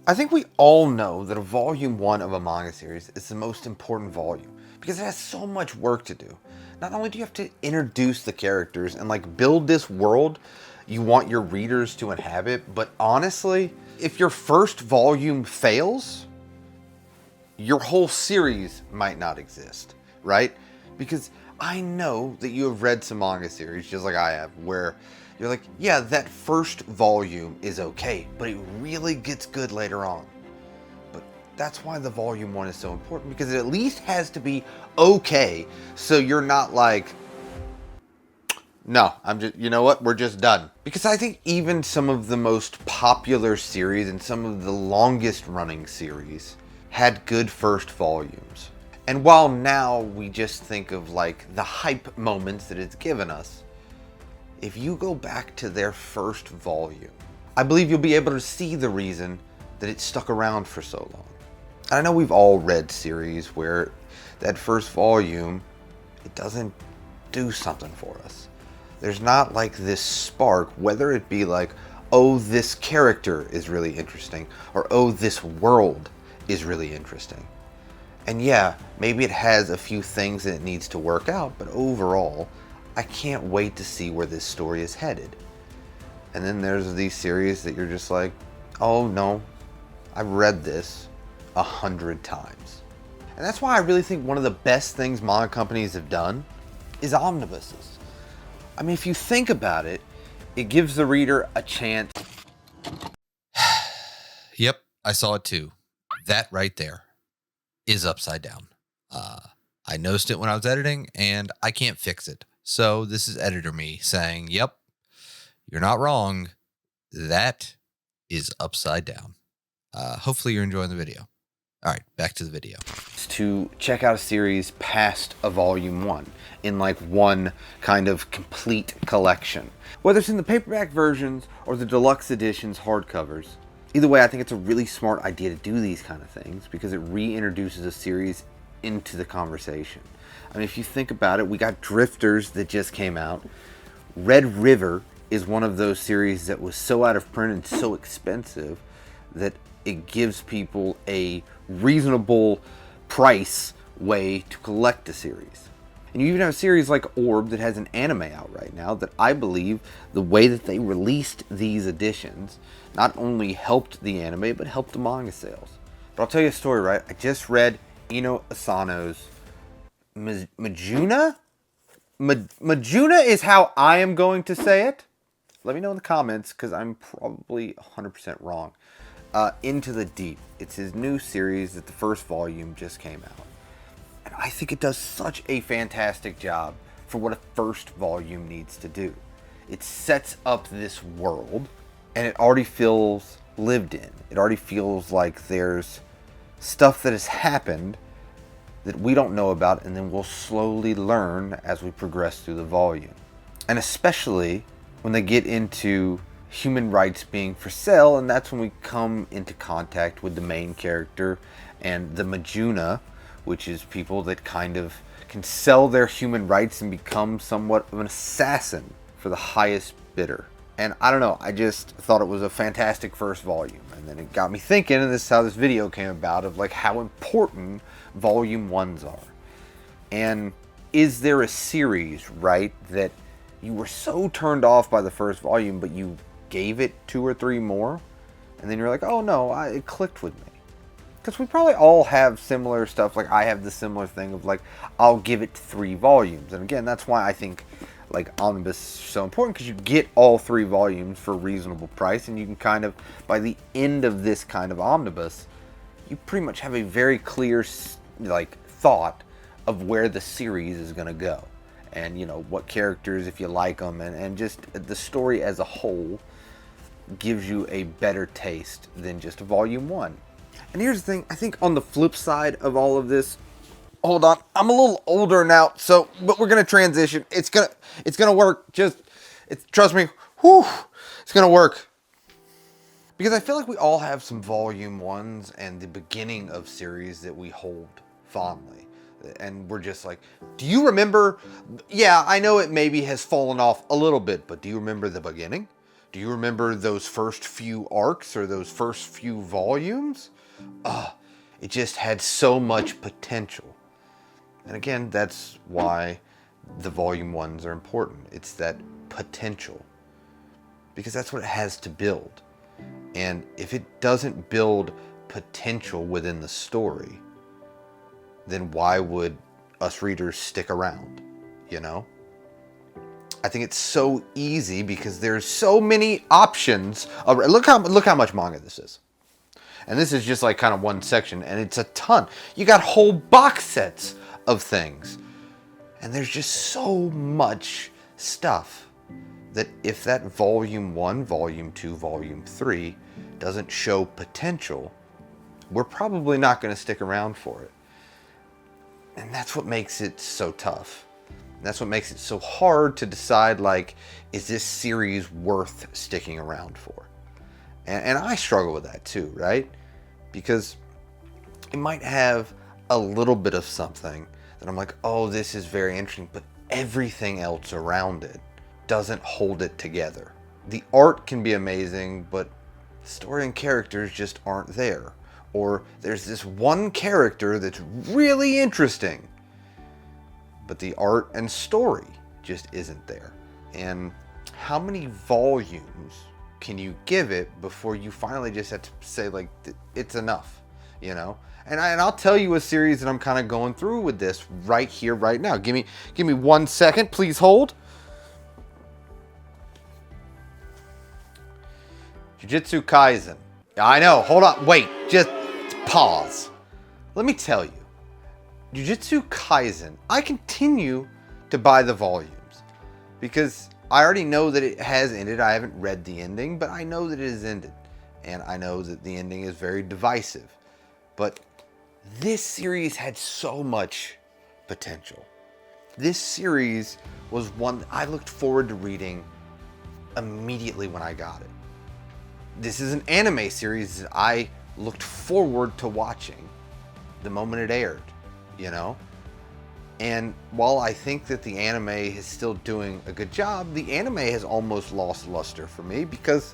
I think we all know that a volume 1 of a manga series is the most important volume because it has so much work to do. Not only do you have to introduce the characters and like build this world you want your readers to inhabit, but honestly, if your first volume fails, your whole series might not exist, right? Because I know that you have read some manga series, just like I have, where you're like, yeah, that first volume is okay, but it really gets good later on. But that's why the volume 1 is so important, because it at least has to be okay, so you're not like, no, I'm just, you know what, we're just done. Because I think even some of the most popular series and some of the longest running series had good first volumes. And while now we just think of like the hype moments that it's given us, if you go back to their first volume, I believe you'll be able to see the reason that it stuck around for so long. I know we've all read series where that first volume, it doesn't do something for us. There's not like this spark, whether it be like, oh, this character is really interesting, or oh, this world is really interesting. And yeah, maybe it has a few things that it needs to work out, but overall, I can't wait to see where this story is headed. And then there's these series that you're just like, oh no, I've read this 100 times. And that's why I really think one of the best things manga companies have done is omnibuses. I mean, if you think about it, it gives the reader a chance. Yep, I saw it too. That right there is upside down. I noticed it when I was editing, and I can't fix it. So this is editor me saying, yep, you're not wrong. That is upside down. Hopefully you're enjoying the video. All right, back to the video. To check out a series past a volume 1 in like one kind of complete collection. Whether it's in the paperback versions or the deluxe editions hardcovers. Either way, I think it's a really smart idea to do these kind of things because it reintroduces a series into the conversation. I mean, if you think about it, we got Drifters that just came out. Red River is one of those series that was so out of print and so expensive that it gives people a reasonable price way to collect the series. And you even have a series like Orb that has an anime out right now that I believe the way that they released these editions not only helped the anime, but helped the manga sales. But I'll tell you a story, right? I just read Ino Asano's Mujina? Mujina is how I am going to say it. Let me know in the comments, because I'm probably 100% wrong. Into the Deep. It's his new series that the first volume just came out. And I think it does such a fantastic job for what a first volume needs to do. It sets up this world, and it already feels lived in. It already feels like there's stuff that has happened that we don't know about, and then we'll slowly learn as we progress through the volume. And especially when they get into human rights being for sale, and that's when we come into contact with the main character and the Mujina, which is people that kind of can sell their human rights and become somewhat of an assassin for the highest bidder. And I don't know, I just thought it was a fantastic first volume. And then it got me thinking, and this is how this video came about, of like how important volume 1s are. And is there a series, right, that you were so turned off by the first volume, but you gave it 2 or 3 more, and then you're like, oh no, it clicked with me? Because we probably all have similar stuff. Like I have the similar thing of like, I'll give it 3 volumes. And again, that's why I think like omnibus is so important, because you get all 3 volumes for a reasonable price, and you can kind of, by the end of this kind of omnibus, you pretty much have a very clear like thought of where the series is going to go, and you know what characters, if you like them, and just the story as a whole gives you a better taste than just a volume 1. And here's the thing, I think on the flip side of all of this, hold on, I'm a little older now, so, but we're gonna transition. It's gonna work. Trust me. Whew, it's gonna work. Because I feel like we all have some volume 1s and the beginning of series that we hold fondly. And we're just like, do you remember? Yeah, I know it maybe has fallen off a little bit, but do you remember the beginning? Do Do you remember those first few arcs or those first few volumes? It just had so much potential. And again, that's why the volume ones are important. It's that potential. Because that's what it has to build. And if it doesn't build potential within the story, then why would us readers stick around? You know? I think it's so easy because there's so many options. Look how much manga this is. And this is just like kind of one section, and it's a ton. You got whole box sets of things. And there's just so much stuff that if that volume 1, volume 2, volume 3 doesn't show potential, we're probably not going to stick around for it. And that's what makes it so tough. And that's what makes it so hard to decide, like, is this series worth sticking around for? And I struggle with that too, right? Because it might have a little bit of something that I'm like, oh, this is very interesting, but everything else around it doesn't hold it together. The art can be amazing, but story and characters just aren't there. Or there's this one character that's really interesting, but the art and story just isn't there. And how many volumes can you give it before you finally just have to say, like, it's enough, you know? And I'll tell you a series that I'm kind of going through with this right here, right now. Give me 1 second, please hold. Jujutsu Kaisen. I know, hold on, wait, just pause. Let me tell you, Jujutsu Kaisen, I continue to buy the volumes because I already know that it has ended. I haven't read the ending, but I know that it has ended. And I know that the ending is very divisive. But this series had so much potential. This series was one I looked forward to reading immediately when I got it. This is an anime series that I looked forward to watching the moment it aired, you know? And while I think that the anime is still doing a good job, the anime has almost lost luster for me because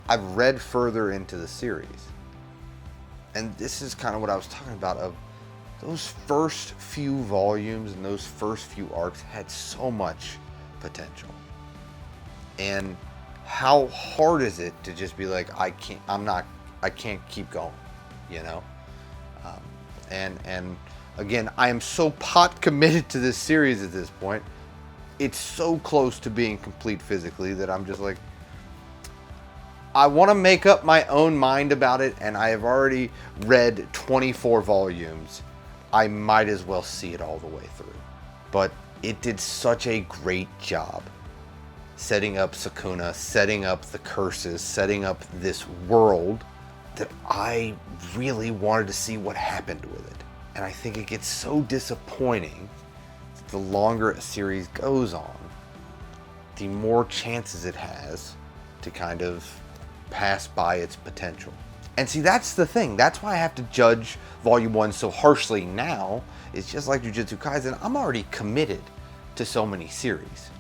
I've read further into the series. And this is kind of what I was talking about, of those first few volumes and those first few arcs had so much potential. And how hard is it to just be like, I can't keep going, you know? And again, I am so pot committed to this series at this point. It's so close to being complete physically that I'm just like, I want to make up my own mind about it, and I have already read 24 volumes. I might as well see it all the way through. But it did such a great job setting up Sukuna, setting up the curses, setting up this world that I really wanted to see what happened with it. And I think it gets so disappointing that the longer a series goes on, the more chances it has to kind of pass by its potential. And see, that's the thing. That's why I have to judge Volume 1 so harshly now. It's just like Jujutsu Kaisen. I'm already committed to so many series.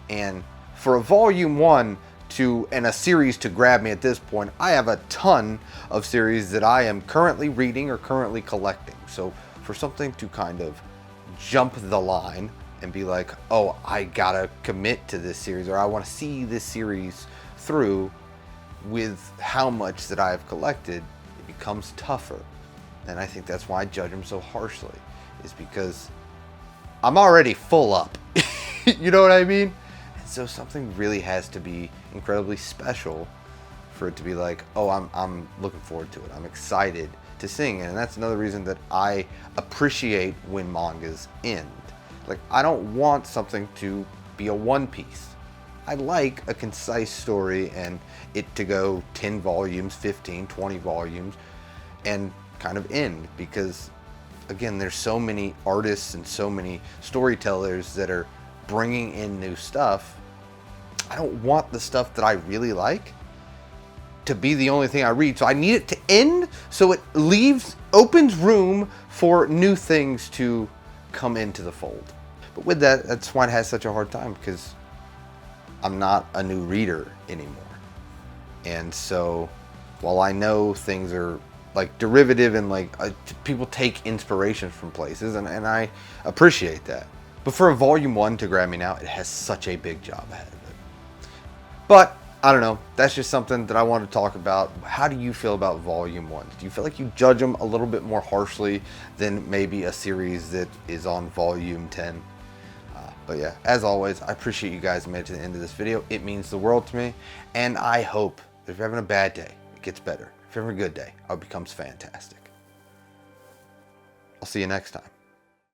And for a Volume 1 and a series to grab me at this point, I have a ton of series that I am currently reading or currently collecting. So for something to kind of jump the line and be like, oh, I gotta commit to this series, or I want to see this series through with how much that I have collected, it becomes tougher. And I think that's why I judge them so harshly, is because I'm already full up. You know what I mean? And so something really has to be incredibly special for it to be like, oh, I'm looking forward to it. I'm excited to sing. And that's another reason that I appreciate when mangas end. Like, I don't want something to be a one piece. I like a concise story and it to go 10 volumes, 15, 20 volumes and kind of end, because again, there's so many artists and so many storytellers that are bringing in new stuff. I don't want the stuff that I really like to be the only thing I read. So I need it to end so it opens room for new things to come into the fold. But with that, that's why it has such a hard time, because I'm not a new reader anymore. And so, while I know things are like derivative and like people take inspiration from places, and I appreciate that. But for a volume 1 to grab me now, it has such a big job ahead of it. But I don't know. That's just something that I want to talk about. How do you feel about volume 1? Do you feel like you judge them a little bit more harshly than maybe a series that is on volume 10? But yeah, as always, I appreciate you guys made it to the end of this video. It means the world to me. And I hope that if you're having a bad day, it gets better. If you're having a good day, it becomes fantastic. I'll see you next time.